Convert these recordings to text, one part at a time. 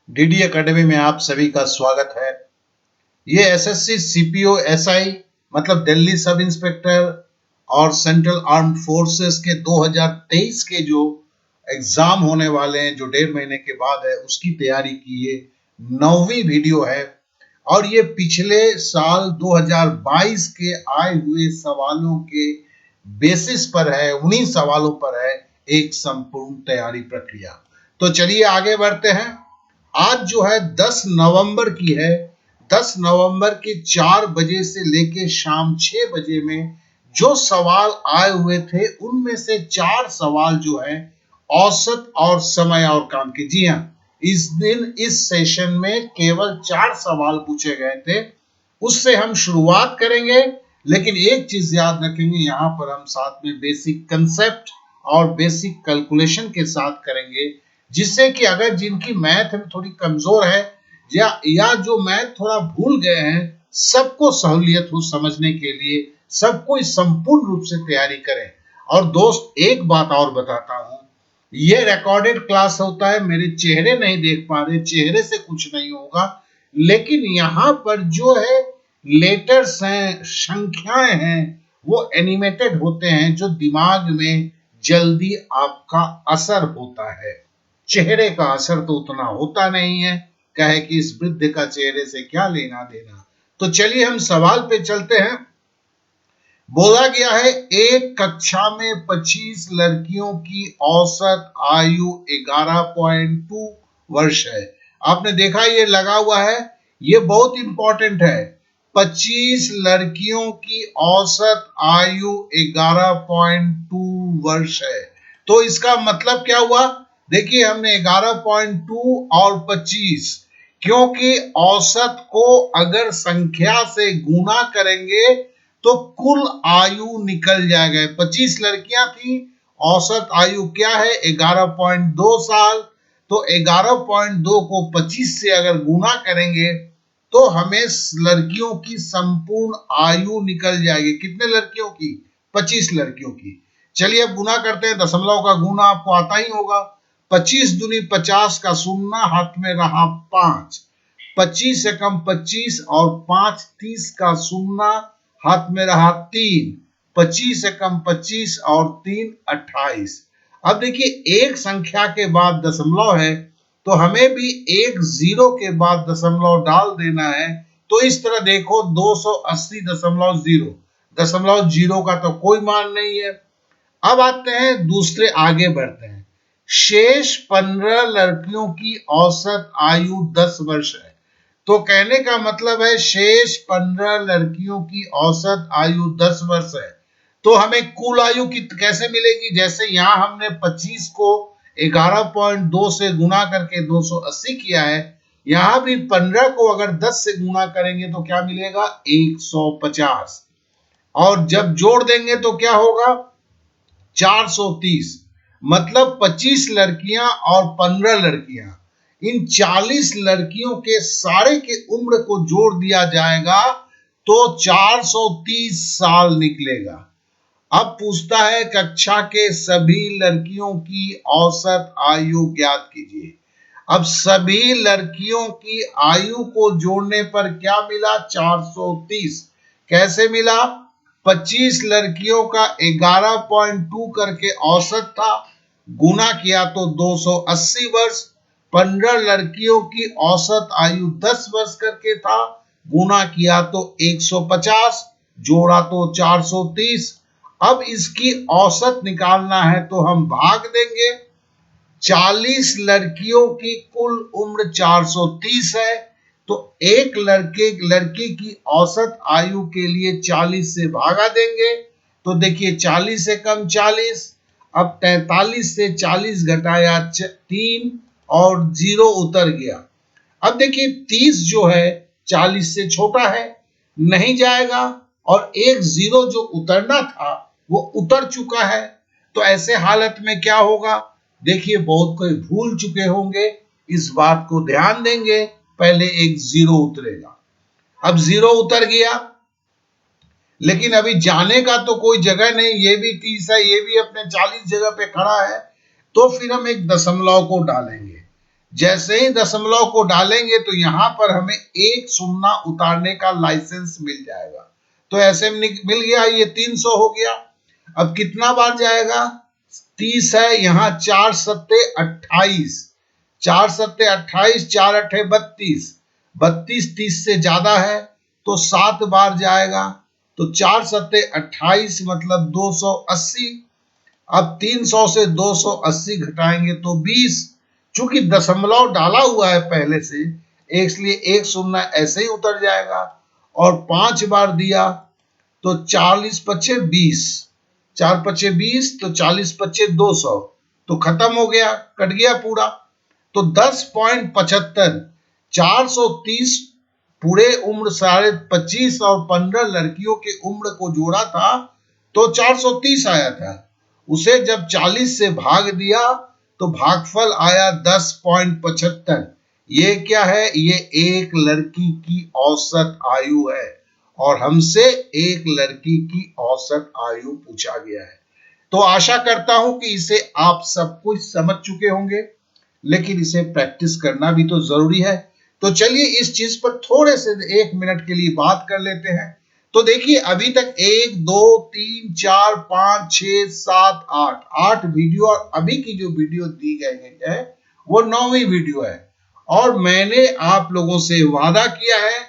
DD academy में आप सभी का स्वागत है। ये एसएससी सीपीओ एसआई मतलब दिल्ली सब इंस्पेक्टर और सेंट्रल आर्म्ड फोर्सेस के 2023 के जो एग्जाम होने वाले हैं, जो 1.5 महीने के बाद है, उसकी तैयारी की ये 9वीं वीडियो है। और ये पिछले साल 2022 के आए हुए सवालों के बेसिस पर है, उन्हीं सवालों पर है एक संपूर्ण तैयारी प्रक्रिया। तो चलिए आगे बढ़ते हैं। आज जो है 10 नवंबर की है। 10 नवंबर के 4 बजे से लेके शाम 6 बजे में जो सवाल आए हुए थे, उनमें से 4 सवाल जो है औसत और समय और काम के। जी हाँ, इस दिन इस सेशन में केवल 4 सवाल पूछे गए थे। उससे हम शुरुआत करेंगे, लेकिन एक चीज याद रखेंगे, यहां पर हम साथ में बेसिक कंसेप्ट और बेसिक कैलकुलेशन के साथ करेंगे, जिससे कि अगर जिनकी मैथ में थोड़ी कमजोर है या जो मैथ थोड़ा भूल गए हैं, सबको सहूलियत हो समझने के लिए, सबको संपूर्ण रूप से तैयारी करें। और दोस्त, एक बात और बताता हूं, ये रिकॉर्डेड क्लास होता है, मेरे चेहरे नहीं देख पा रहे, चेहरे से कुछ नहीं होगा, लेकिन यहां पर जो है लेटर्स हैं, संख्याएं हैं, वो एनिमेटेड होते हैं, जो दिमाग में जल्दी आपका असर होता है। चेहरे का असर तो उतना होता नहीं है, कहे कि इस वृद्ध का चेहरे से क्या लेना देना। तो चलिए हम सवाल पे चलते हैं। बोला गया है एक कक्षा में 25 लड़कियों की औसत आयु 11.2 वर्ष है। आपने देखा ये लगा हुआ है, ये बहुत इंपॉर्टेंट है। 25 लड़कियों की औसत आयु 11.2 वर्ष है। तो इसका मतलब क्या हुआ? देखिए, हमने 11.2 और 25, क्योंकि औसत को अगर संख्या से गुना करेंगे तो कुल आयु निकल जाएगा। 25 लड़कियां थी, औसत आयु क्या है? 11.2 साल। तो 11.2 को 25 से अगर गुना करेंगे तो हमें लड़कियों की संपूर्ण आयु निकल जाएगी। कितने लड़कियों की? 25 लड़कियों की। चलिए अब गुना करते हैं। दशमलव का गुना आपको आता ही होगा। 25 दूनी 50 का शून्य, हाथ में रहा 5। 25 से कम 25 और 5 30 का शून्य, हाथ में रहा 3। 25 से कम 25 और 3 28। अब देखिए, एक संख्या के बाद दशमलव है, तो हमें भी एक जीरो के बाद दशमलव डाल देना है। तो इस तरह देखो, 280.0। दशमलव जीरो का तो कोई मान नहीं है। अब आते हैं दूसरे, आगे बढ़ते हैं। शेष 15 लड़कियों की औसत आयु 10 वर्ष है। तो कहने का मतलब है शेष 15 लड़कियों की औसत आयु 10 वर्ष है। तो हमें कुल आयु की कैसे मिलेगी? जैसे यहां हमने 25 को 11.2 से गुना करके 280 किया है, यहां भी 15 को अगर 10 से गुना करेंगे तो क्या मिलेगा? 150। और जब जोड़ देंगे तो क्या होगा? 430। मतलब 25 लड़कियां और 15 लड़कियां, इन 40 लड़कियों के सारे के उम्र को जोड़ दिया जाएगा तो 430 साल निकलेगा। अब पूछता है कक्षा के सभी लड़कियों की औसत आयु ज्ञात कीजिए। अब सभी लड़कियों की आयु को जोड़ने पर क्या मिला? 430। कैसे मिला? 25 लड़कियों का 11.2 करके औसत था, गुना किया तो 280 वर्ष। 15 लड़कियों की औसत आयु 10 वर्ष करके था, गुना किया तो 150, जोड़ा तो 430। अब इसकी औसत निकालना है तो हम भाग देंगे। 40 लड़कियों की कुल उम्र 430 है, तो एक लड़की की औसत आयु के लिए 40 से भागा देंगे। तो देखिए, 40 से कम 40। अब 43 से 40 घटाया 3 और 0 उतर गया। अब देखिए, 30 जो है 40 से छोटा है, नहीं जाएगा, और एक 0 जो उतरना था वो उतर चुका है। तो ऐसे हालत में क्या होगा? देखिए, बहुत कोई भूल चुके होंगे, इस बात को ध्यान देंगे। पहले एक 0 उतरेगा। अब 0 उतर गया, लेकिन अभी जाने का तो कोई जगह नहीं। ये भी 30 है, ये भी अपने 40 जगह पे खड़ा है। तो फिर हम एक दशमलव को डालेंगे। जैसे ही दशमलव को डालेंगे तो यहां पर हमें एक शून्य उतारने का लाइसेंस मिल जाएगा। तो ऐसे मिल गया, ये 300 हो गया। अब कितना बार जाएगा? 30 है, यहाँ 4 सत्ते 28, 4 सत्ते 28, 4 अठे 32, 32 30 से ज्यादा है तो 7 बार जाएगा। तो 4 सत्ते 28 मतलब 280। अब 300 से 280 घटाएंगे तो 20। चूंकि दशमलव डाला हुआ है पहले से, इसलिए एक शून्य ऐसे ही उतर जाएगा। और 5 बार दिया तो 40 पचे 20, 4 पचे 20, तो 40 पचे 200, तो खत्म हो गया, कट गया पूरा। तो 10.75, 430 पूरे उम्र 25.5 और 15 लड़कियों के उम्र को जोड़ा था तो 430 आया था। उसे जब 40 से भाग दिया तो भागफल आया 10.75। ये क्या है? ये एक लड़की की औसत आयु है और हमसे एक लड़की की औसत आयु पूछा गया है। तो आशा करता हूं कि इसे आप सब कुछ समझ चुके होंगे, लेकिन इसे प्रैक्टिस करना भी तो जरूरी है। तो चलिए इस चीज पर थोड़े से 1 मिनट के लिए बात कर लेते हैं। तो देखिए अभी तक 1 2 3 4 5 6 7 8 वीडियो, और अभी की जो वीडियो दी गई है वो 9वीं वीडियो है। और मैंने आप लोगों से वादा किया है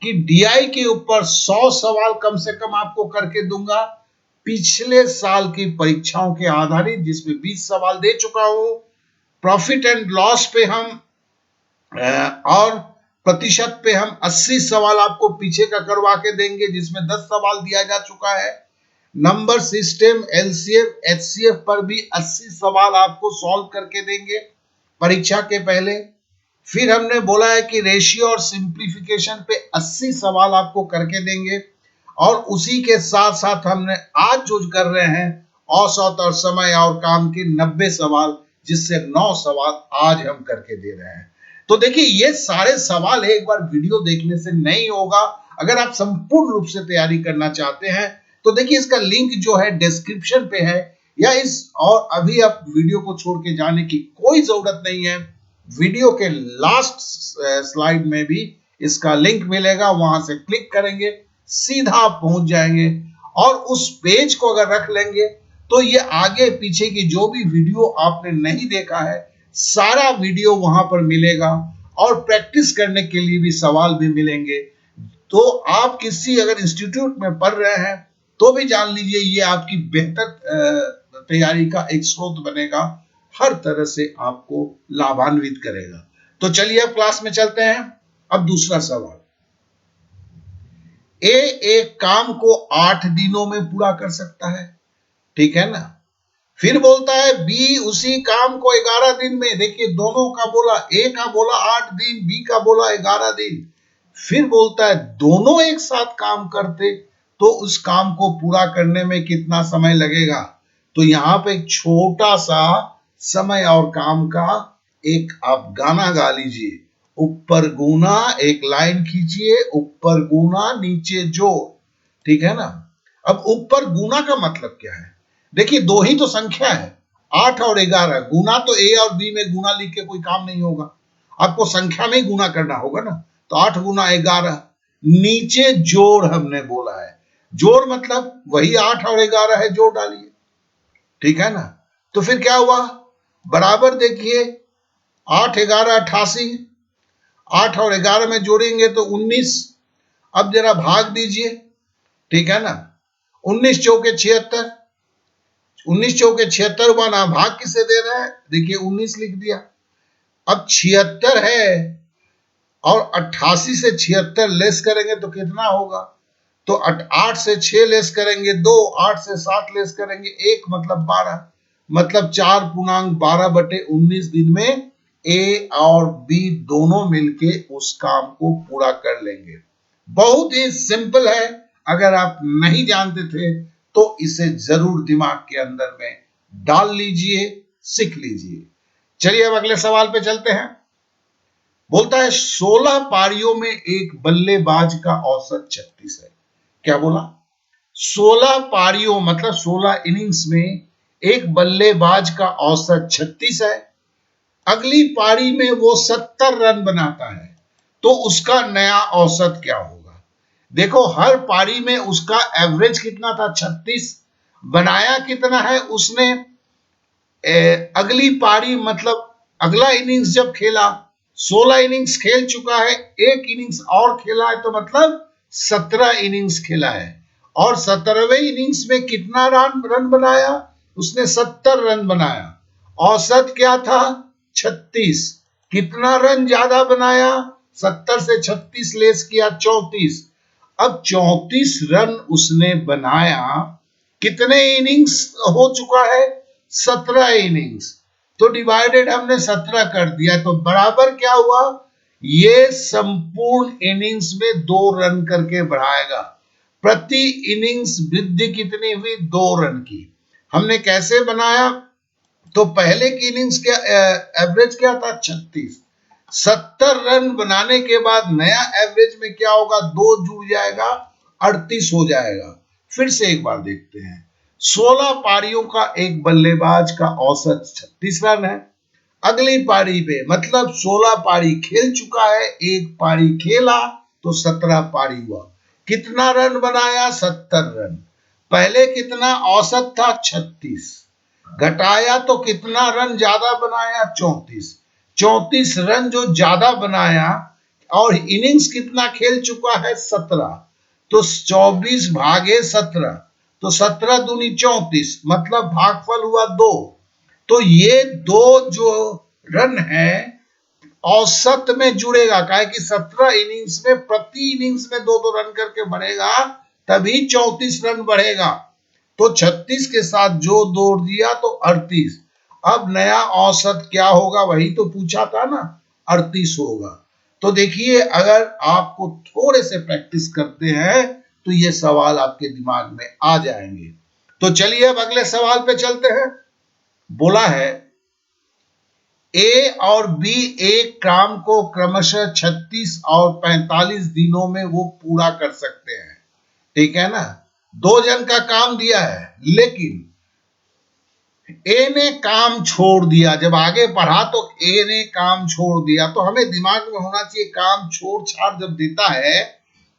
कि डीआई के ऊपर 100 सवाल कम से कम आपको करके दूंगा पिछले साल की परीक्षाओं के आधारित, जिसमें 20 सवाल दे चुका हूं। प्रॉफिट एंड लॉस पे हम और प्रतिशत पे हम 80 सवाल आपको पीछे का करवा के देंगे, जिसमें 10 सवाल दिया जा चुका है। नंबर सिस्टम, एलसीएफ, एचसीएफ पर भी 80 सवाल आपको सॉल्व करके देंगे परीक्षा के पहले। फिर हमने बोला है कि रेशियो और सिंप्लीफिकेशन पे 80 सवाल आपको करके देंगे। और उसी के साथ साथ हमने आज जो कर रहे हैं औसत और समय और काम के 90 सवाल, जिससे 9 सवाल आज हम करके दे रहे हैं। तो देखिए ये सारे सवाल एक बार वीडियो देखने से नहीं होगा। अगर आप संपूर्ण रूप से तैयारी करना चाहते हैं तो देखिए इसका लिंक जो है डिस्क्रिप्शन पे है, या इस और अभी आप वीडियो को छोड़ के जाने की कोई जरूरत नहीं है। वीडियो के लास्ट स्लाइड में भी इसका लिंक मिलेगा, वहां से क्लिक करेंगे सीधा आप पहुंच जाएंगे। और उस पेज को अगर रख लेंगे तो ये आगे पीछे की जो भी वीडियो आपने नहीं देखा है सारा वीडियो वहां पर मिलेगा, और प्रैक्टिस करने के लिए भी सवाल भी मिलेंगे। तो आप किसी अगर इंस्टीट्यूट में पढ़ रहे हैं तो भी जान लीजिए ये आपकी बेहतर तैयारी का एक स्रोत बनेगा, हर तरह से आपको लाभान्वित करेगा। तो चलिए अब क्लास में चलते हैं। अब दूसरा सवाल, ए एक काम को 8 दिनों में पूरा कर सकता है, ठीक है ना। फिर बोलता है बी उसी काम को 11 दिन में, देखिए दोनों का बोला, ए का बोला 8 दिन, बी का बोला 11 दिन। फिर बोलता है दोनों एक साथ काम करते तो उस काम को पूरा करने में कितना समय लगेगा। तो यहां पे एक छोटा सा समय और काम का एक आप गाना गा लीजिए। ऊपर गुना, एक लाइन खींचिए, ऊपर गुना नीचे जोड़, ठीक है ना। अब ऊपर गुना का मतलब क्या है? देखिए दो ही तो संख्या है, 8 और 11। गुना तो ए और बी में गुना लिख के कोई काम नहीं होगा, आपको संख्या में ही गुना करना होगा ना। तो 8 गुना 11, नीचे जोड़ हमने बोला है। जोड़ मतलब वही 8 और 11 है, जोड़ डालिए, ठीक है ना। तो फिर क्या हुआ? बराबर देखिए 8 11 88, 8 और 11 में जोड़ेंगे तो 19। अब जरा भाग दीजिए, ठीक है ना। 19 चौके 76, 19 चौके 76 बना, भाग किसे दे रहा है? देखिए 19 लिख दिया। अब 76 है और 88 से 76 लेस करेंगे तो कितना होगा? तो 8 से 6 लेस करेंगे 2, 8 से 7 लेस करेंगे 1, मतलब 12, मतलब 4.12/19 दिन में ए और बी दोनों मिलके उस काम को पूरा कर लेंगे। बहुत ही सिंपल है, अगर आप नहीं जानते थे तो इसे जरूर दिमाग के अंदर में डाल लीजिए, सीख लीजिए। चलिए अब अगले सवाल पे चलते हैं। बोलता है 16 पारियों में एक बल्लेबाज का औसत 36 है। क्या बोला? 16 पारियों मतलब 16 इनिंग्स में एक बल्लेबाज का औसत 36 है। अगली पारी में वो 70 रन बनाता है, तो उसका नया औसत क्या होगा? देखो हर पारी में उसका एवरेज कितना था? 36। बनाया कितना है उसने? अगली पारी मतलब अगला इनिंग्स जब खेला, 16 इनिंग्स खेल चुका है, एक इनिंग्स और खेला है, तो मतलब 17 इनिंग्स खेला है। और 17वें इनिंग्स में कितना रन बनाया उसने? 70 रन बनाया। औसत क्या था? 36। कितना रन ज्यादा बनाया? 70 से 36 लेस किया, 34। अब 34 रन उसने बनाया। कितने इनिंग्स हो चुका है? 17 इनिंग्स। तो डिवाइडेड हमने 17 कर दिया, तो बराबर क्या हुआ? ये संपूर्ण इनिंग्स में 2 रन करके बढ़ाएगा। प्रति इनिंग्स वृद्धि कितनी हुई? 2 रन की। हमने कैसे बनाया? तो पहले की इनिंग्स के एवरेज क्या था? 36। 70 रन बनाने के बाद नया एवरेज में क्या होगा? 2 जुड़ जाएगा, 38 हो जाएगा। फिर से एक बार देखते हैं। 16 पारियों का एक बल्लेबाज का औसत 36 रन है। अगली पारी पे मतलब 16 पारी खेल चुका है, एक पारी खेला, तो 17 पारी हुआ। कितना रन बनाया? 70 रन। पहले कितना औसत था? 36। घटाया तो कितना रन ज्यादा बनाया? 34। 34 रन जो ज्यादा बनाया, और इनिंग्स कितना खेल चुका है? 17। तो 24 भागे 17, तो 17 दूनी 34, मतलब भागफल हुआ 2। तो ये 2 जो रन है औसत में जुड़ेगा, काहे कि 17 इनिंग्स में प्रति इनिंग्स में 2-2 रन करके बढ़ेगा, तभी 34 रन बढ़ेगा। तो 36 के साथ जो जोड़ दिया तो 38। अब नया औसत क्या होगा? वही तो पूछा था ना, 38 होगा। तो देखिए अगर आपको थोड़े से प्रैक्टिस करते हैं तो ये सवाल आपके दिमाग में आ जाएंगे। तो चलिए अब अगले सवाल पे चलते हैं। बोला है ए और बी एक काम को क्रमशः 36 और 45 दिनों में वो पूरा कर सकते हैं। ठीक है ना? 2 जन का काम दिया है, लेकिन ए ने काम छोड़ दिया। जब आगे बढ़ा तो ए ने काम छोड़ दिया, तो हमें दिमाग में होना चाहिए काम छोड़ छाड़ जब देता है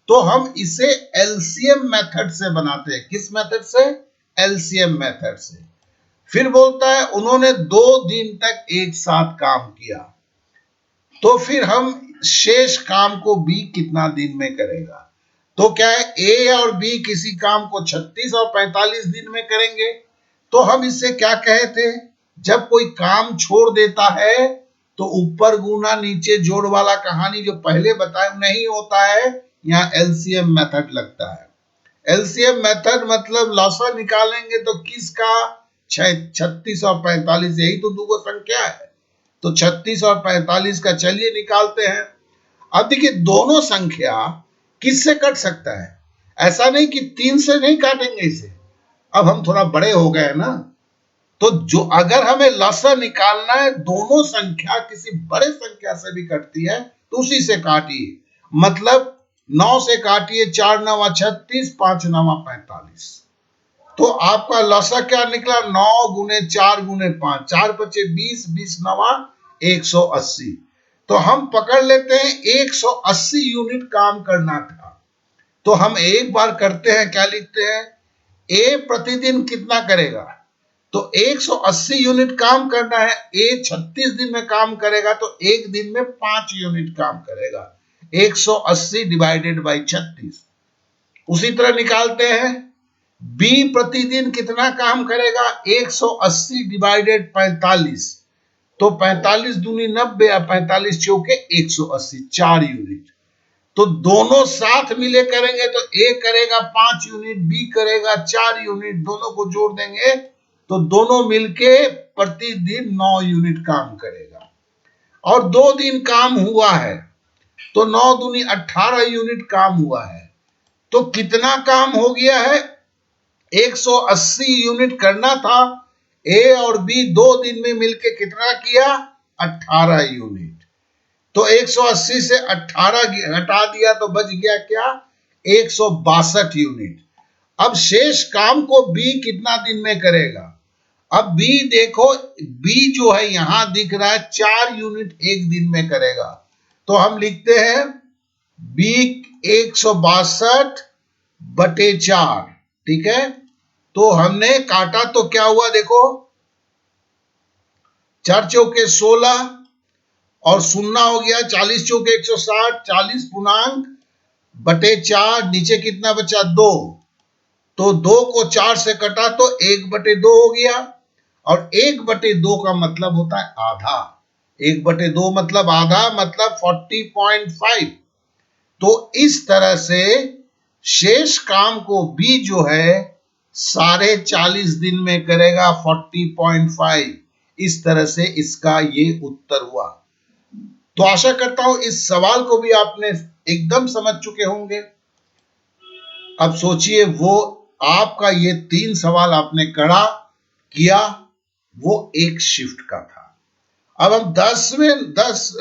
तो हम इसे एलसीएम मेथड से बनाते हैं। किस मेथड से? एलसीएम मेथड से। फिर बोलता है उन्होंने 2 दिन तक एक साथ काम किया, तो फिर हम शेष काम को बी कितना दिन में करेगा? तो क्या है, ए और बी किसी काम को 36 और 45 दिन में करेंगे। तो हम इससे क्या कहे थे? जब कोई काम छोड़ देता है तो ऊपर गुना नीचे जोड़ वाला कहानी जो पहले बताया नहीं होता है, यहाँ एलसीएम मेथड लगता है। एलसीएम मेथड मतलब लॉसा निकालेंगे तो किसका? 36 और 45, यही तो दो संख्या है। तो 36 और 45 का चलिए निकालते हैं। अब देखिए दोनों संख्या किससे कट सकता है? ऐसा नहीं कि 3 से नहीं काटेंगे इसे। अब हम थोड़ा बड़े हो गए ना, तो जो अगर हमें लसा निकालना है, दोनों संख्या किसी बड़े संख्या से भी कटती है तो उसी से काटिए। मतलब 9 से काटिए, 4 9 36, 5 9 45। तो आपका लसा क्या निकला? 9 गुने 4 गुने 5, 4 पचे 20, 20 नवा 180। तो हम पकड़ लेते हैं 180 यूनिट काम करना था। तो हम एक बार करते हैं, क्या लिखते हैं? ए प्रतिदिन कितना करेगा? तो 180 यूनिट काम करना है। ए 36 दिन में काम करेगा तो एक दिन में 5 यूनिट काम करेगा। 180 डिवाइडेड बाई 36। उसी तरह निकालते हैं बी प्रतिदिन कितना काम करेगा? 180 डिवाइडेड 45। तो 45 दूनी 90 या 45 चौके 180, 4 यूनिट। तो दोनों साथ मिले करेंगे तो ए करेगा 5 यूनिट, बी करेगा 4 यूनिट, दोनों को जोड़ देंगे तो दोनों मिलके प्रतिदिन 9 यूनिट काम करेगा। और 2 दिन काम हुआ है तो 9 दूनी 18 यूनिट काम हुआ है। तो कितना काम हो गया है? 180 यूनिट करना था। ए और बी 2 दिन में मिलके कितना किया? 18 यूनिट। तो 180 से 18 घटा दिया तो बच गया क्या? 162 यूनिट। अब शेष काम को बी कितना दिन में करेगा? अब बी देखो, बी जो है यहां दिख रहा है 4 यूनिट एक दिन में करेगा, तो हम लिखते हैं बी 162/4, ठीक है। तो हमने काटा तो क्या हुआ देखो, 4 चौके 16 और शून्य हो गया, 40 चौके 160, 40/4, नीचे कितना बचा 2, तो 2 को 4 से कटा तो 1/2 हो गया, और 1/2 का मतलब होता है आधा, 1/2 मतलब आधा, मतलब 40.5। तो इस तरह से शेष काम को बी जो है 40.5 दिन में करेगा, 40.5। इस तरह से इसका ये उत्तर हुआ। तो आशा करता हूं इस सवाल को भी आपने एकदम समझ चुके होंगे। अब सोचिए, वो आपका ये 3 सवाल आपने करा किया, वो एक शिफ्ट का था। अब हम 10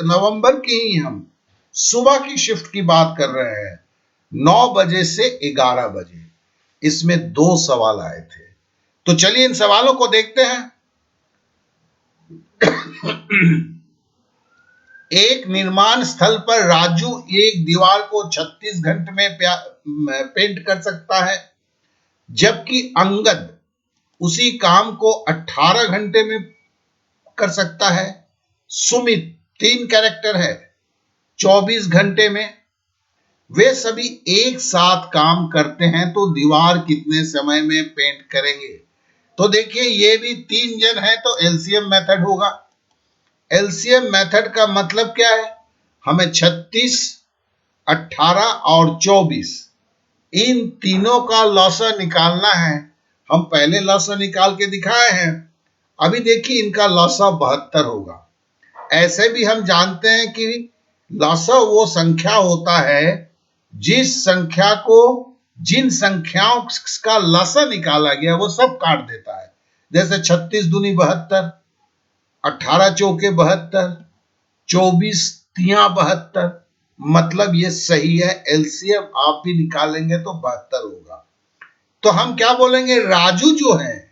नवंबर की ही हम सुबह की शिफ्ट की बात कर रहे हैं, 9 बजे से 11 बजे। इसमें 2 सवाल आए थे, तो चलिए इन सवालों को देखते हैं। एक निर्माण स्थल पर राजू एक दीवार को 36 घंटे में पेंट कर सकता है, जबकि अंगद उसी काम को 18 घंटे में कर सकता है। सुमित 3 कैरेक्टर है, 24 घंटे में। वे सभी एक साथ काम करते हैं, तो दीवार कितने समय में पेंट करेंगे? तो देखिए, ये भी 3 जन है, तो एलसीएम मेथड होगा। एलसीएम मेथड का मतलब क्या है? हमें 36, 18 और 24 इन तीनों का लॉसा निकालना है। हम पहले लॉसा निकाल के दिखाए हैं। अभी देखिए, इनका लॉसा 72 होगा। ऐसे भी हम जानते हैं कि लॉसा वो संख्या होता है जिस संख्या को, जिन संख्याओं का लॉसा निकाला गया वो सब काट देता है। जैसे 36 दूनी 72, 18 चौके 72, 24 तिया 72, मतलब ये सही है। एलसीएम आप भी निकालेंगे तो 72 होगा। तो हम क्या बोलेंगे, राजू जो है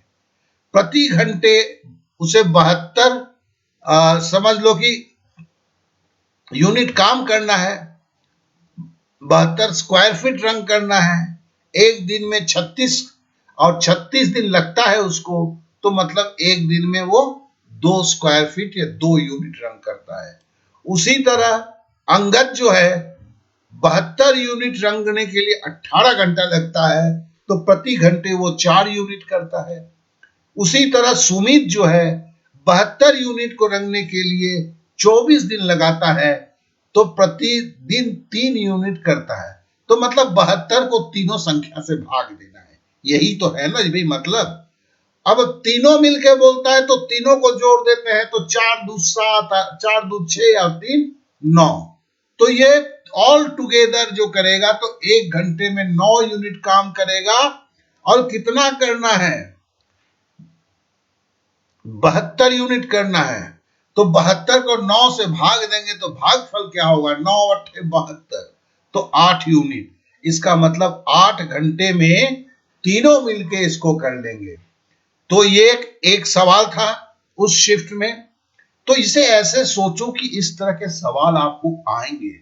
प्रति घंटे उसे 72 समझ लो कि यूनिट काम करना है, 72 स्क्वायर फीट रंग करना है। एक दिन में 36 और 36 दिन लगता है उसको, तो मतलब एक दिन में वो 2 स्क्वायर फीट या 2 यूनिट रंग करता है। उसी तरह अंगद जो है 72 यूनिट रंगने के लिए 18 घंटा लगता है, तो प्रति घंटे वो 4 यूनिट करता है। उसी तरह सुमित जो है 72 यूनिट को रंगने के लिए 24 दिन लगाता है, तो प्रतिदिन 3 यूनिट करता है। तो मतलब 72 को तीनों संख्या से भाग देना है, यही तो है ना भाई मतलब। अब तीनों मिलके बोलता है, तो तीनों को जोड़ देते हैं, तो 4 दूनी 7, 4 दूनी 6 और 3 9। तो ये ऑल टुगेदर जो करेगा तो 1 घंटे में 9 यूनिट काम करेगा। और कितना करना है, 72 यूनिट करना है। तो 72 को 9 से भाग देंगे तो भागफल क्या होगा, 9 8 72, तो 8 यूनिट। इसका मतलब 8 घंटे में तीनों मिलके इसको कर लेंगे। तो ये एक सवाल था उस शिफ्ट में। तो इसे ऐसे सोचो कि इस तरह के सवाल आपको आएंगे,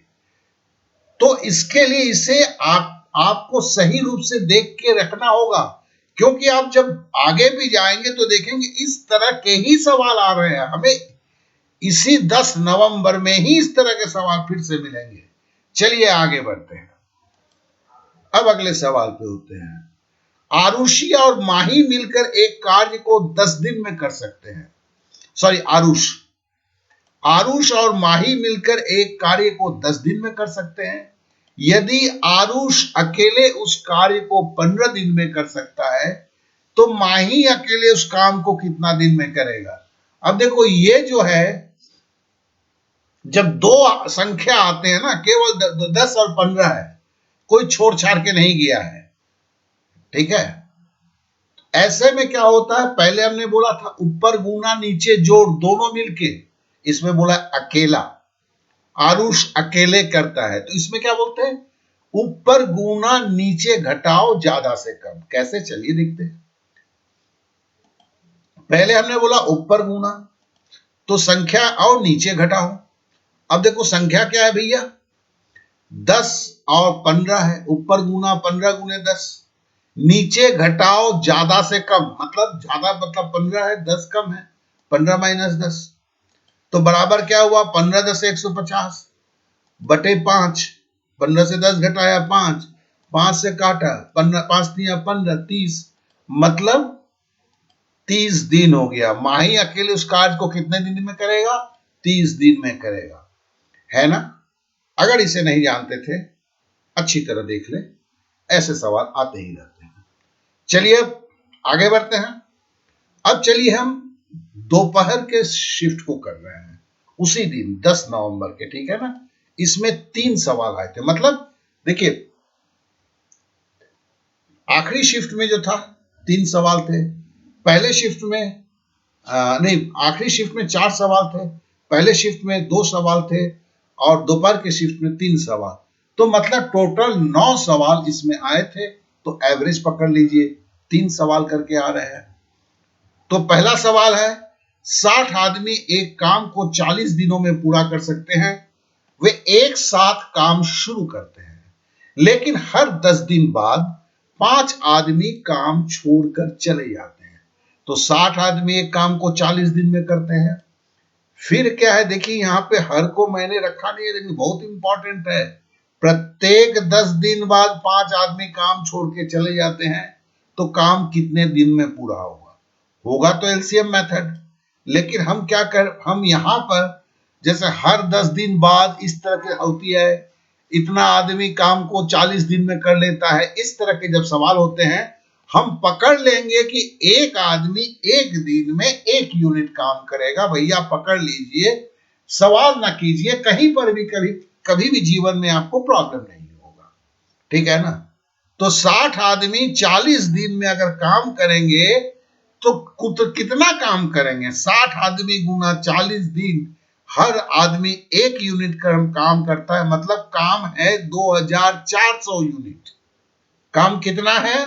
तो इसके लिए इसे आपको सही रूप से देख के रखना होगा, क्योंकि आप जब आगे भी जाएंगे तो देखेंगे इस तरह के ही सवाल आ रहे हैं। हमें इसी 10 नवंबर में ही इस तरह के सवाल फिर से मिलेंगे। चलिए आगे बढ़ते हैं। अब अगले सवाल पे होते हैं। आरुषि और माही मिलकर एक कार्य को 10 दिन में कर सकते हैं। सॉरी, आरुष और माही मिलकर एक कार्य को 10 दिन में कर सकते हैं। यदि आरुष अकेले उस कार्य को 15 दिन में कर सकता है, तो माही अकेले उस काम को कितना दिन में करेगा? अब देखो, ये जो है, जब 2 संख्या आते हैं ना, केवल 10 और 15 है, कोई छोड़ छाड़ के नहीं गया है, ठीक है। ऐसे में क्या होता है, पहले हमने बोला था ऊपर गुना नीचे जोड़ दोनों मिलके, इसमें बोला अकेला, आरुष अकेले करता है, तो इसमें क्या बोलते हैं, ऊपर गुना नीचे घटाओ ज्यादा से कम। कैसे, चलिए देखते हैं। पहले हमने बोला ऊपर गुना, तो संख्या और नीचे घटाओ। अब देखो संख्या क्या है भैया, 10 और 15 है, ऊपर गुना 15 गुने 10, नीचे घटाओ ज्यादा से कम, मतलब ज्यादा मतलब 15 है, 10 कम है, 15 माइनस 10, तो बराबर क्या हुआ, 15 10 150 बटे 5, 15 से 10 घटाया 5, 5 से काटा 15, 5 दिया 15, 30, मतलब 30 दिन हो गया। माही अकेले उस कार्य को कितने दिन में करेगा, 30 दिन में करेगा, है ना। अगर इसे नहीं जानते थे अच्छी तरह देख ले, ऐसे सवाल आते ही रहते हैं। चलिए अब आगे बढ़ते हैं। अब चलिए हम दोपहर के शिफ्ट को कर रहे हैं, उसी दिन 10 नवंबर के, ठीक है ना। इसमें 3 सवाल आए थे, मतलब देखिए आखिरी शिफ्ट में जो था 3 सवाल थे, पहले शिफ्ट में नहीं, आखिरी शिफ्ट में 4 सवाल थे, पहले शिफ्ट में 2 सवाल थे, और दोपहर के शिफ्ट में 3 सवाल, तो मतलब टोटल 9 सवाल इसमें आए थे। तो एवरेज पकड़ लीजिए, 3 सवाल करके आ रहे हैं। तो पहला सवाल है, 60 आदमी एक काम को 40 दिनों में पूरा कर सकते हैं। वे एक साथ काम शुरू करते हैं, लेकिन हर 10 दिन बाद 5 आदमी काम छोड़कर चले जाते हैं। तो 60 आदमी एक काम को 40 दिन में करते हैं। फिर क्या है, देखिए यहां पे हर को मैंने रखा नहीं है, लेकिन बहुत इंपॉर्टेंट है। प्रत्येक 10 दिन बाद 5 आदमी काम छोड़ के चले जाते हैं, तो काम कितने दिन में पूरा होगा, होगा तो एलसीएम मेथड। लेकिन हम क्या कर, हम यहां पर जैसे हर 10 दिन बाद इस तरह की होती है, इतना आदमी काम को 40 दिन में कर लेता है, इस तरह के जब सवाल होते हैं, हम पकड़ लेंगे कि एक आदमी एक दिन में 1 यूनिट काम करेगा। भैया पकड़ लीजिए, सवाल ना कीजिए, कहीं पर भी कभी भी जीवन में आपको प्रॉब्लम नहीं होगा, ठीक है ना। तो 60 आदमी 40 दिन में अगर काम करेंगे तो कितना काम करेंगे, 60 आदमी गुना 40 दिन, हर आदमी 1 यूनिट काम करता है, मतलब काम है 2400 यूनिट। काम कितना है,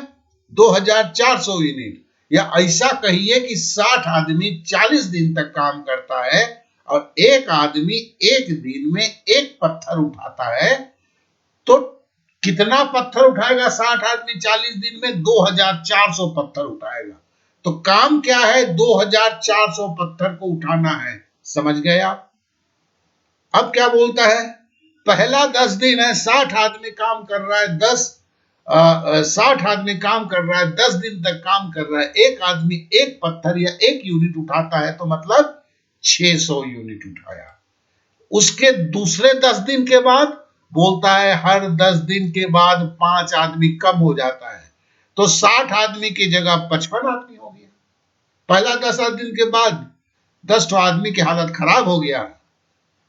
2400 यूनिट। या ऐसा कहिए कि 60 आदमी 40 दिन तक काम करता है, और एक आदमी एक दिन में 1 पत्थर उठाता है। तो कितना पत्थर उठाएगा 60 आदमी 40 दिन में, 2400 पत्थर उठाएगा। तो काम क्या है, 2400 पत्थर को उठाना है, समझ गए आप। अब क्या बोलता है, पहला 10 दिन है, 60 आदमी काम कर रहा है, 60 आदमी काम कर रहा है, 10 दिन तक काम कर रहा है, एक आदमी 1 पत्थर या 1 यूनिट उठाता है, तो मतलब 600 यूनिट उठाया। उसके दूसरे 10 दिन के बाद बोलता है हर 10 दिन के बाद 5 आदमी कम हो जाता है, तो 60 आदमी की जगह 55 आदमी हो गया। पहला 10 दिन के बाद 10 आदमी की हालत खराब हो गया,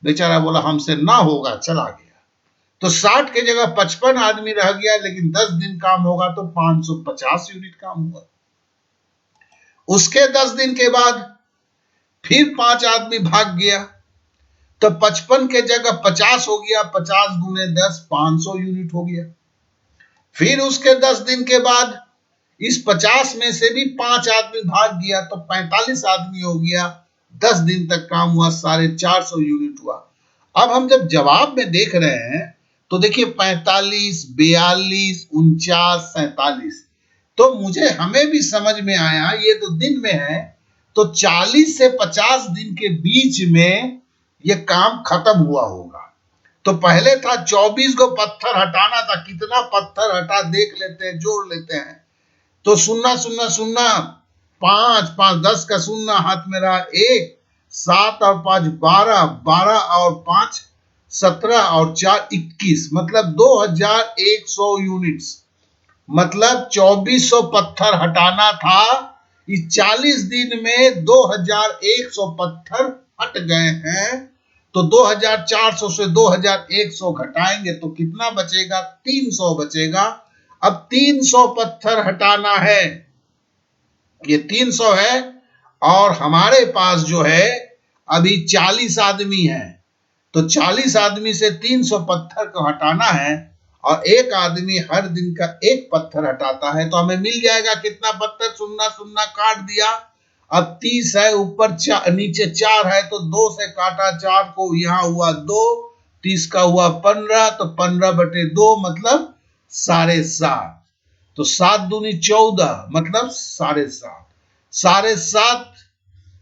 बेचारा बोला हमसे ना होगा, चला गया। तो 60 की जगह 55 आदमी रह गया, लेकिन 10 दिन काम होगा तो 550 यूनिट काम हुआ। उसके 10 दिन के बाद फिर 5 आदमी भाग गया, तो 55 के जगह 50 हो गया, 50 गुने 10 500 यूनिट हो गया। फिर उसके 10 दिन के बाद इस 50 में से भी 5 आदमी भाग गया, तो 45 आदमी हो गया, 10 दिन तक काम हुआ, 450 यूनिट हुआ। अब हम जब जवाब में देख रहे हैं तो देखिए 45, 42, 49, 47, तो हमें भी समझ में आया, ये तो दिन में है, तो 40 से 50 दिन के बीच में ये काम खत्म हुआ होगा। तो पहले था 24 को पत्थर हटाना था, कितना पत्थर हटा देख लेते हैं, जोड़ लेते हैं। तो 0 0 0 5 5 10 का 0 हाथ में रहा 1, 7 और 5 12, 12 और 5 17 और 4 21, मतलब 2100 यूनिट्स, मतलब 2400 पत्थर हटाना था। इस 40 दिन में 2100 पत्थर हट गए हैं, तो 2400 से 2100 घटाएंगे तो कितना बचेगा, 300 बचेगा। अब 300 पत्थर हटाना है, ये 300 है, और हमारे पास जो है अभी 40 आदमी है, तो 40 आदमी से 300 पत्थर को हटाना है, और एक आदमी हर दिन का 1 पत्थर हटाता है, तो हमें मिल जाएगा कितना पत्थर, 0 0 काट दिया, अब 30 है, ऊपर नीचे 4 है, तो 2 से काटा 4 को, यहां हुआ 2, 30 का हुआ 15, तो 15/2 मतलब 7.5। तो 7 दूनी 14 मतलब 7.5। 7.5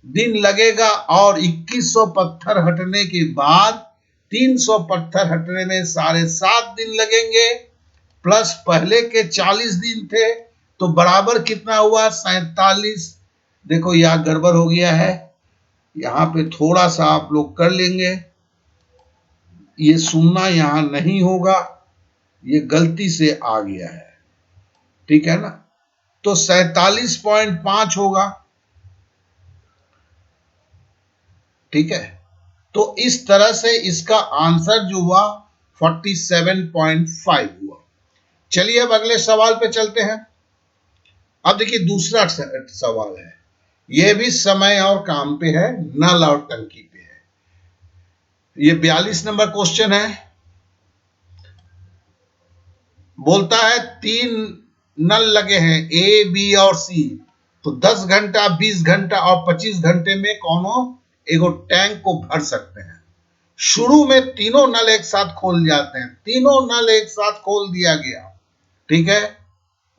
दिन लगेगा और 2100 पत्थर हटने के बाद 300 पत्थर हटने में 7.5 दिन लगेंगे, प्लस पहले के 40 दिन थे, तो बराबर कितना हुआ? 47। देखो यहां गड़बड़ हो गया है, यहां पे थोड़ा सा आप लोग कर लेंगे, ये सुनना यहां नहीं होगा, ये गलती से आ गया है, ठीक है ना। तो 47.5 होगा, ठीक है। तो इस तरह से इसका आंसर जो हुआ 47.5 हुआ। चलिए अब अगले सवाल पे चलते हैं। अब देखिए दूसरा सवाल है, यह भी समय और काम पे है, नल और टंकी पे है। ये 42 नंबर क्वेश्चन है। बोलता है 3 नल लगे हैं ए, बी और सी, तो 10 घंटा, 20 घंटा और 25 घंटे में कौनों एगो टैंक को भर सकते हैं। शुरू में तीनों नल एक साथ खोल जाते हैं, तीनों नल एक साथ खोल दिया गया, ठीक है।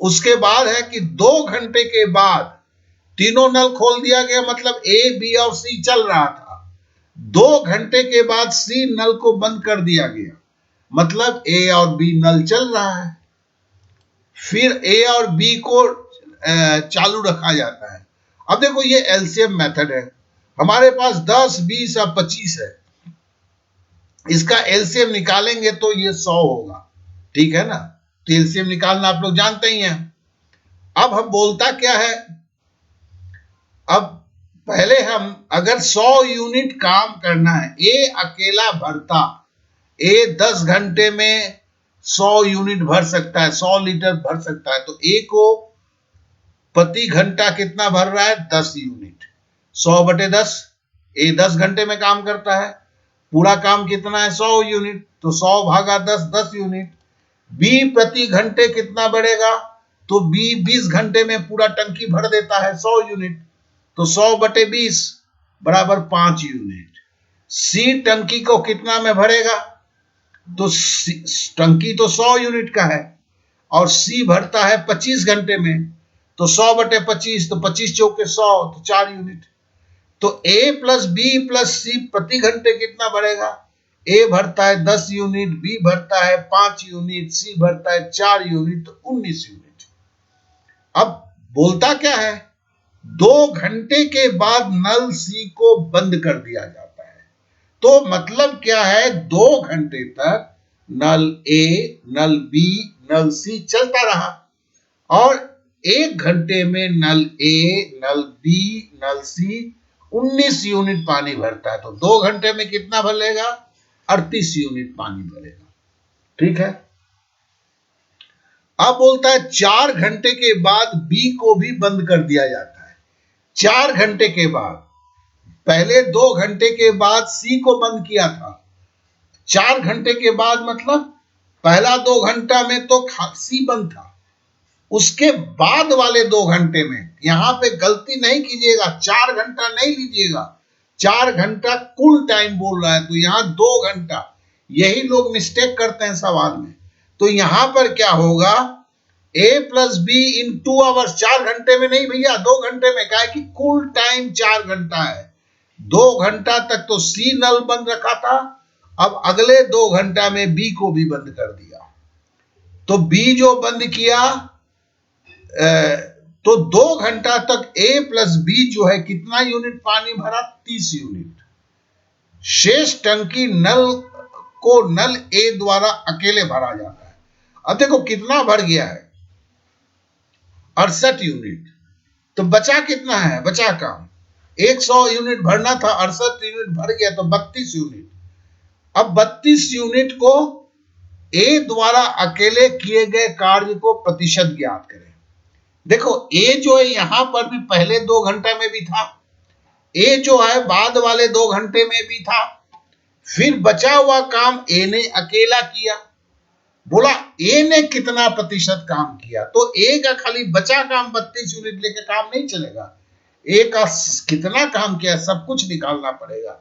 उसके बाद है कि 2 घंटे के बाद तीनों नल खोल दिया गया, मतलब ए, बी और सी चल रहा था। 2 घंटे के बाद सी नल को बंद कर दिया गया, मतलब ए और बी नल चल रहा है। फिर ए और बी को चालू रखा जाता है। अब देखो ये एलसीएम मेथड है, हमारे पास 10, 20 और 25 है, इसका एलसीएम निकालेंगे तो ये 100 होगा, ठीक है ना। तो एलसीएम निकालना आप लोग जानते ही हैं। अब हम बोलता क्या है, अब पहले हम अगर 100 यूनिट काम करना है, ए अकेला भरता, ए 10 घंटे में 100 यूनिट भर सकता है, 100 लीटर भर सकता है, तो ए को प्रति घंटा कितना भर रहा है? 10 यूनिट। 100/10, ए 10 घंटे में काम करता है, पूरा काम कितना है? 100 यूनिट, तो 100/10 10 यूनिट। बी प्रति घंटे कितना बढ़ेगा? तो बी 20 घंटे में पूरा टंकी भर देता है 100 यूनिट, तो 100/20 बराबर 5 यूनिट। सी टंकी को कितना में भरेगा? तो टंकी तो 100 यूनिट का है और सी भरता है 25 घंटे में, तो 100/25, तो 25 चौके 100, तो 4 यूनिट। तो ए प्लस बी प्लस सी प्रति घंटे कितना भरेगा? ए भरता है 10 यूनिट, बी भरता है 5 यूनिट, सी भरता है 4 यूनिट, तो 19 यूनिट। अब बोलता क्या है, 2 घंटे के बाद नल सी को बंद कर दिया जाता है। तो मतलब क्या है, 2 घंटे तक नल ए, नल बी, नल सी चलता रहा और 1 घंटे में नल ए, नल बी, नल सी 19 यूनिट पानी भरता है। तो 2 घंटे में कितना भरेगा? 38 यूनिट पानी भरेगा, ठीक है। अब बोलता है 4 घंटे के बाद बी को भी बंद कर दिया जाता है। 4 घंटे के बाद, पहले 2 घंटे के बाद सी को बंद किया था, 4 घंटे के बाद मतलब पहला 2 घंटा में तो सी बंद था, उसके बाद वाले 2 घंटे में, यहां पे गलती नहीं कीजिएगा, 4 घंटा नहीं लीजिएगा, 4 घंटा कुल टाइम बोल रहा है, तो यहां 2 घंटा, यही लोग मिस्टेक करते हैं सवाल में। तो यहां पर क्या होगा, ए प्लस बी इन 2 आवर्स, 4 घंटे में नहीं भैया, 2 घंटे में, क्या है कि कुल टाइम 4 घंटा है। 2 घंटा तक तो सी नल बंद रखा था, अब अगले 2 घंटा में बी को भी बंद कर दिया। तो बी जो बंद किया, तो 2 घंटा तक ए प्लस बी जो है कितना यूनिट पानी भरा? 30 यूनिट। शेष टंकी नल को नल ए द्वारा अकेले भरा जाता है। अब देखो कितना भर गया है, 68 यूनिट। तो बचा कितना है? बचा काम 100 यूनिट भरना था, 68 यूनिट भर गया, तो 32 यूनिट। अब 32 यूनिट को ए द्वारा अकेले किए गए कार्य को प्रतिशत ज्ञात करें। देखो ए जो है यहां पर भी पहले 2 घंटे में भी था, ए जो है बाद वाले 2 घंटे में भी था, फिर बचा हुआ काम ए ने अकेला किया। बोला ए ने कितना प्रतिशत काम किया, तो ए का खाली बचा काम 32 यूनिट लेकर काम नहीं चलेगा, ए का कितना काम किया सब कुछ निकालना पड़ेगा।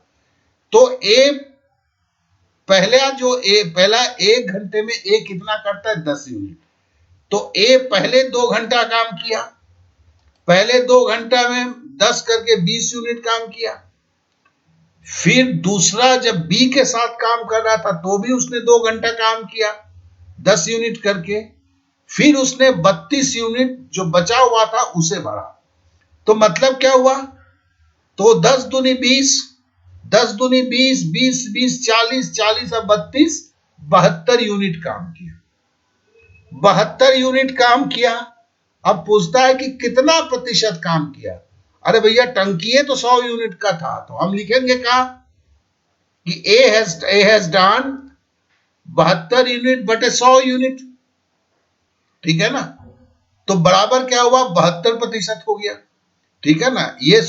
तो ए पहला 1 घंटे में ए कितना करता है 10 यूनिट। तो ए पहले 2 घंटा काम किया, पहले 2 घंटा में 10 करके 20 यूनिट काम किया। फिर दूसरा जब बी के साथ काम कर रहा था तो भी उसने 2 घंटा काम किया 10 यूनिट करके, फिर उसने 32 यूनिट जो बचा हुआ था उसे भरा। तो मतलब क्या हुआ, तो 10 दूनी 20, 10 दूनी 20, 20 20 40, 40 और 32, 72 यूनिट काम किया, 72 यूनिट काम किया। अब पूछता है कि कितना प्रतिशत काम किया। अरे भैया टंकी तो 100 यूनिट का था, तो हम लिखेंगे क्या कि ए हैज डन 72 यूनिट बटे 100 यूनिट, ठीक है ना। तो बराबर क्या हुआ 72% हो गया, ठीक है ना। ये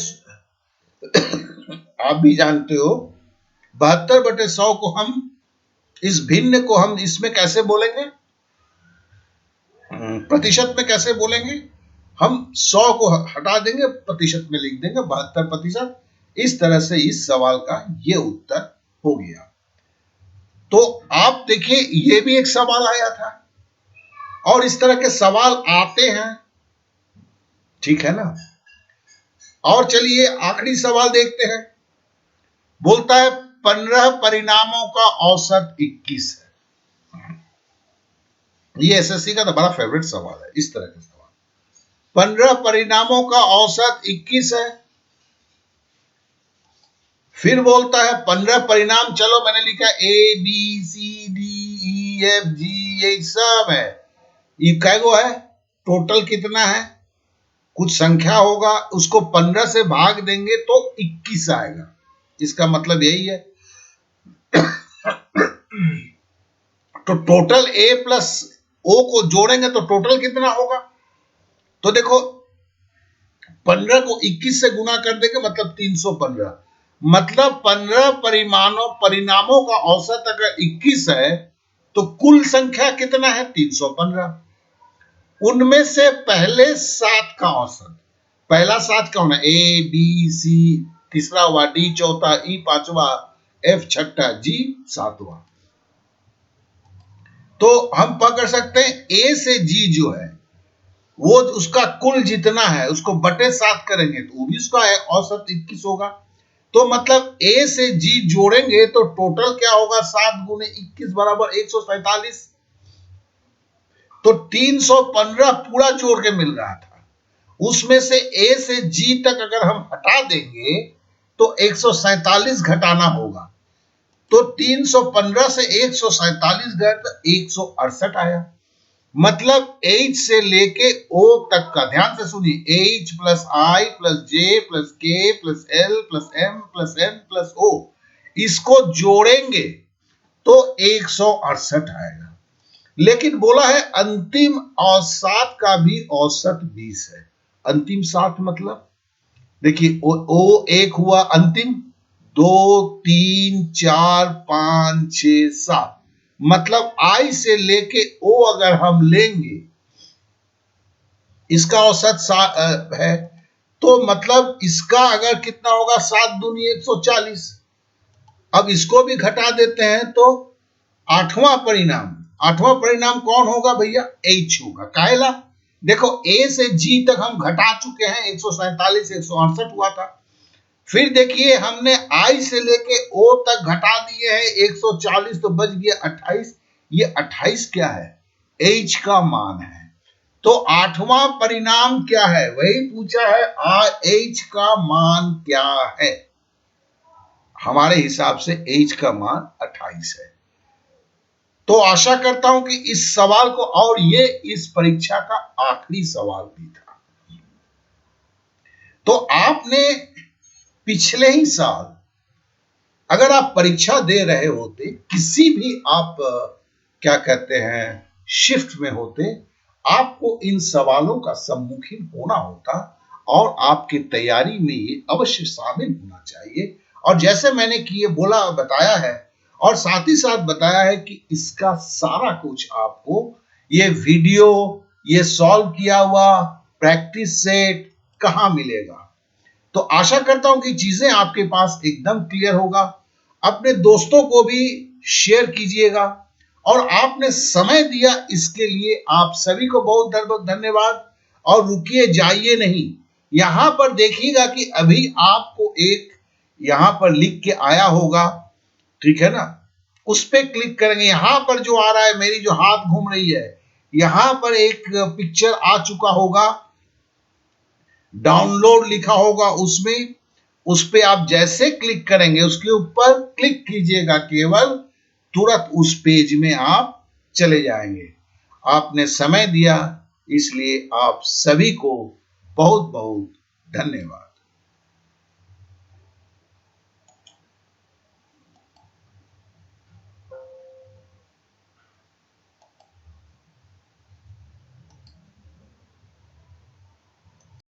आप भी जानते हो 72/100 को हम इस भिन्न को हम इसमें कैसे बोलेंगे, प्रतिशत में कैसे बोलेंगे। हम 100 को हटा देंगे, प्रतिशत में लिख देंगे 72%। इस तरह से इस सवाल का ये उत्तर हो गया। तो आप देखिए ये भी एक सवाल आया था और इस तरह के सवाल आते हैं, ठीक है ना। और चलिए आखिरी सवाल देखते हैं। बोलता है 15 परिणामों का औसत 21 है। ये एसएससी का तो बड़ा फेवरेट सवाल है, इस तरह का सवाल। 15 परिणामों का औसत 21 है। फिर बोलता है 15 परिणाम, चलो मैंने लिखा A B C D E F G, ये सब है। ये कैगो है, टोटल कितना है, कुछ संख्या होगा, उसको 15 से भाग देंगे तो 21 आएगा। इसका मतलब यही है। तो टोटल ए प्लस ओ को जोड़ेंगे तो टोटल कितना होगा। तो देखो 15 को 21 से गुना कर देंगे मतलब 315, मतलब 15 परिणामों का औसत अगर 21 है तो कुल संख्या कितना है 315। उनमें से पहले 7 का औसत, पहला 7 का होना ए बी सी, तीसरा हुआ डी, चौथा ई, पांचवा एफ, छठा जी, सातवां। तो हम पकड़ सकते हैं ए से जी जो है वो उसका कुल जितना है उसको बटे 7 करेंगे तो वो भी उसका औसत 21 होगा। तो मतलब ए से जी जोड़ेंगे तो टोटल क्या होगा 7 गुने 21 बराबर 147। तो 315 पूरा जोड़ के मिल रहा था, उसमें से ए से जी तक अगर हम हटा देंगे तो 147 घटाना होगा। तो 315 से 147 गए तो 168 आया। मतलब H से लेके O तक का, ध्यान से सुनिए, H plus I plus J plus K plus L plus M plus N plus O, इसको जोड़ेंगे तो 168 आएगा। लेकिन बोला है अंतिम औसत का भी औसत 20 है। अंतिम 60 मतलब देखिए ओ एक हुआ अंतिम, 2 3 4 5 6 7, मतलब आई से लेके ओ अगर हम लेंगे इसका औसत है तो मतलब इसका अगर कितना होगा 7 दूनी 140। अब इसको भी घटा देते हैं तो आठवां परिणाम कौन होगा भैया, एच होगा। काहेला, देखो ए से जी तक हम घटा चुके हैं, 147 168 हुआ था। फिर देखिए हमने आई से लेके ओ तक घटा दिए हैं 140, तो बच गया 28। ये 28 क्या है, एच का मान है। तो आठवां परिणाम क्या है, वही पूछा है, एच का मान क्या है। हमारे हिसाब से एच का मान 28 है। तो आशा करता हूं कि इस सवाल को, और ये इस परीक्षा का आखिरी सवाल भी था। तो आपने पिछले ही साल अगर आप परीक्षा दे रहे होते, किसी भी आप क्या कहते हैं शिफ्ट में होते, आपको इन सवालों का सम्मुखीन होना होता और आपकी तैयारी में ये अवश्य शामिल होना चाहिए। और जैसे मैंने किए बोला बताया है, और साथ ही साथ बताया है कि इसका सारा कुछ आपको ये वीडियो, ये सॉल्व किया हुआ प्रैक्टिस सेट कहां मिलेगा। तो आशा करता हूं कि चीजें आपके पास एकदम क्लियर होगा। अपने दोस्तों को भी शेयर कीजिएगा और आपने समय दिया इसके लिए आप सभी को बहुत बहुत धन्यवाद। और रुकिए, जाइए नहीं, यहां पर देखिएगा कि अभी आपको एक यहां पर लिख के आया होगा, ठीक है ना, उस पे क्लिक करेंगे। यहां पर जो आ रहा है, मेरी जो हाथ घूम रही है, यहां पर एक पिक्चर आ चुका होगा, डाउनलोड लिखा होगा उसमें, उस पे आप जैसे क्लिक करेंगे उसके ऊपर क्लिक कीजिएगा केवल, तुरंत उस पेज में आप चले जाएंगे। आपने समय दिया इसलिए आप सभी को बहुत बहुत धन्यवाद।